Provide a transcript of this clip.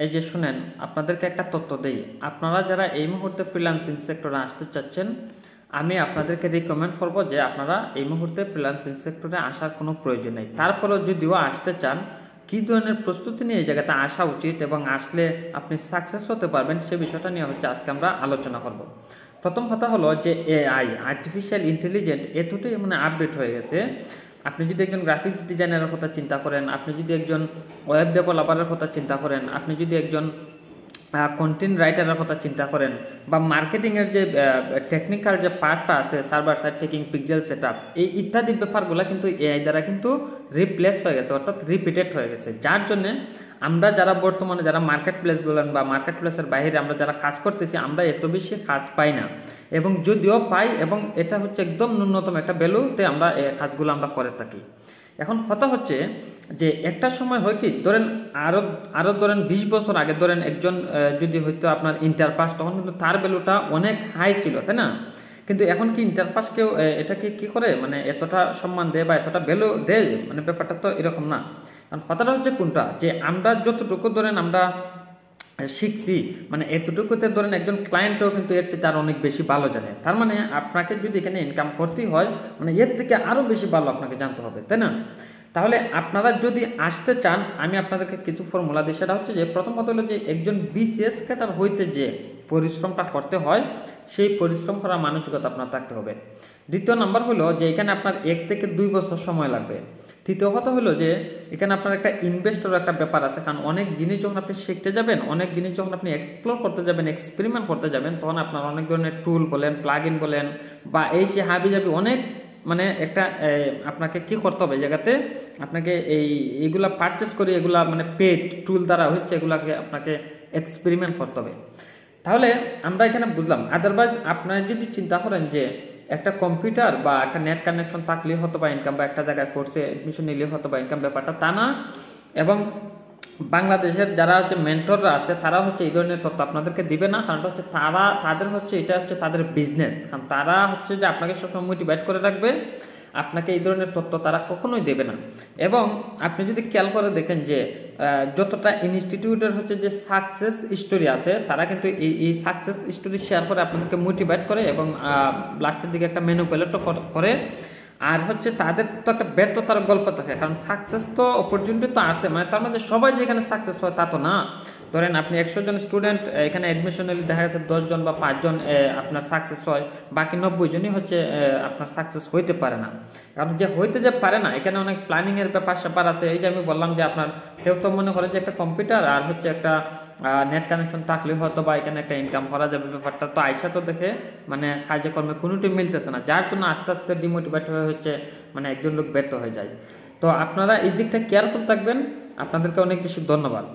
এই যে শুনেন, আপনাদেরকে একটা তথ্য দেই। আপনারা যারা এই মুহূর্তে ফ্রিল্যান্সিং সেক্টরে আসতে চাচ্ছেন, আমি আপনাদেরকে রিকমেন্ড করব যে আপনারা এই মুহূর্তে ফ্রিল্যান্সিং সেক্টরে আসার কোনো প্রয়োজন নেই। তারপরেও যদিও আসতে চান, কী ধরনের প্রস্তুতি নিয়ে এই জায়গাতে আসা উচিত এবং আসলে আপনি সাকসেস হতে পারবেন, সে বিষয়টা নিয়ে হচ্ছে আজকে আমরা আলোচনা করব। প্রথম কথা হলো যে এআই, আর্টিফিশিয়াল ইন্টেলিজেন্স, এতটাই মানে আপডেট হয়ে গেছে। আপনি যদি একজন গ্রাফিক্স ডিজাইনারের কথা চিন্তা করেন, আপনি যদি একজন ওয়েব ডেভেলপারের কথা চিন্তা করেন, আপনি যদি একজন কন্টেন্ট রাইটারের কথা চিন্তা করেন, বা মার্কেটিংয়ের যে টেকনিক্যাল যে পার্টটা আছে, server side taking, pixel setup, এই ইত্যাদি ব্যাপারগুলো কিন্তু এআই দ্বারা কিন্তু রিপ্লেস হয়ে গেছে, অর্থাৎ রিপিটেড হয়ে গেছে। যার জন্যে আমরা যারা বর্তমানে যারা মার্কেট প্লেস বলেন বা মার্কেট প্লেসের বাইরে আমরা যারা কাজ করতেছি, আমরা এত বেশি কাজ পাই না, এবং যদিও পাই, এবং এটা হচ্ছে একদম ন্যূনতম একটা ভ্যালুতে আমরা এই কাজগুলো আমরা করে থাকি। এখন কথা হচ্ছে যে একটা সময় হয় কি, ধরেন আরো ধরেন 20 বছর আগে ধরেন একজন যদি হয়তো আপনার ইন্টার পাস, তখন কিন্তু তার ভ্যালুটা অনেক হাই ছিল, তাই না? কিন্তু এখন কি ইন্টার পাস কেউ এটাকে কি করে মানে এতটা সম্মান দেয় বা এতটা ভ্যালু দেয়? মানে ব্যাপারটা তো এরকম না। কারণ কথাটা হচ্ছে কোনটা, যে আমরা যতটুকু ধরেন আমরা শিখছি, মানে এতটুকুতে ধরেন একজন ক্লায়েন্টও কিন্তু এর চেয়ে তার অনেক বেশি ভালো জানে। তার মানে আপনাকে যদি এখানে ইনকাম করতেই হয়, মানে এর থেকে আরও বেশি ভালো আপনাকে জানতে হবে, তাই না? তাহলে আপনারা যদি আসতে চান, আমি আপনাদেরকে কিছু ফর্মুলা দিই। সেটা হচ্ছে যে প্রথম কথা হলো যে একজন বিসিএস ক্যাডার হইতে যে পরিশ্রমটা করতে হয়, সেই পরিশ্রম করার মানসিকতা আপনার থাকতে হবে। দ্বিতীয় নাম্বার হলো যে এখানে আপনার 1 থেকে 2 বছর সময় লাগবে। তৃতীয় কথা হলো যে এখানে আপনার একটা ইনভেস্টর একটা ব্যাপার আছে, কারণ অনেক জিনিস যখন আপনি শিখতে যাবেন, অনেক জিনিস যখন আপনি এক্সপ্লোর করতে যাবেন, এক্সপেরিমেন্ট করতে যাবেন, তখন আপনার অনেক ধরনের টুল বলেন, প্লাগ ইন বলেন, বা এই সে হাবি যাবি অনেক মানে একটা আপনাকে কি করতে হবে জায়গাতে, আপনাকে এইগুলা পারচেস করে এগুলা মানে পেড টুল দ্বারা হচ্ছে এগুলাকে আপনাকে এক্সপেরিমেন্ট করতে হবে। তাহলে আমরা এখানে বুঝলাম। আদারওয়াইজ আপনারা যদি চিন্তা করেন যে একটা কম্পিউটার বা একটা নেট কানেকশন থাকলেই হতো বা ইনকাম, বা একটা জায়গায় কোর্সে এডমিশন নিলে হতো বা ইনকাম, ব্যাপারটা তা না। এবং বাংলাদেশের যারা হচ্ছে মেন্টররা আছে, তারা হচ্ছে এই ধরনের তথ্য আপনাদেরকে দিবে না। কারণটা হচ্ছে তাদের হচ্ছে এটা হচ্ছে তাদের বিজনেস। কারণ তারা হচ্ছে যে আপনাকে সবসময় মোটিভেট করে রাখবে, আপনাকে এই ধরনের তথ্য তারা কখনোই দেবে না। এবং আপনি যদি খেয়াল করে দেখেন যে যতটা ইনস্টিটিউটের হচ্ছে যে সাকসেস স্টোরি আছে, তারা কিন্তু এই সাকসেস স্টোরি শেয়ার করে আপনাদেরকে মোটিভেট করে, এবং লাস্টের দিকে একটা ম্যানিপুলেটও করে। আর হচ্ছে তাদের তো একটা ব্যর্থতার গল্প থাকে, কারণ সাকসেস তো অপরচুনিটি তো আছে, মানে তার মধ্যে সবাই যেখানে সাকসেস হয় তা তো না। ধরেন আপনি 100 জন স্টুডেন্ট এখানে অ্যাডমিশন নিলে দেখা যাচ্ছে 10 জন বা 5 জন আপনার সাকসেস হয়, বাকি 90 জনই হচ্ছে আপনার সাকসেস হইতে পারে না। কারণ যে হইতে যে পারে না, এখানে অনেক প্ল্যানিং এর ব্যাপার আছে। এই যে আমি বললাম যে আপনার কেউ তো মনে করে যে একটা কম্পিউটার আর হচ্ছে একটা নেট কানেকশন থাকলে হয়তো বা এখানে একটা ইনকাম করা যাবে, ব্যাপারটা তো আইসা তো দেখে মানে কাজে কর্মে কোনোটি মিলতেছে না, যার জন্য আস্তে আস্তে ডিমোটিভেট হয়ে হচ্ছে মানে একজন লোক ব্যর্থ হয়ে যায়। তো আপনারা এই দিকটা কেয়ারফুল থাকবেন। আপনাদেরকে অনেক বেশি ধন্যবাদ।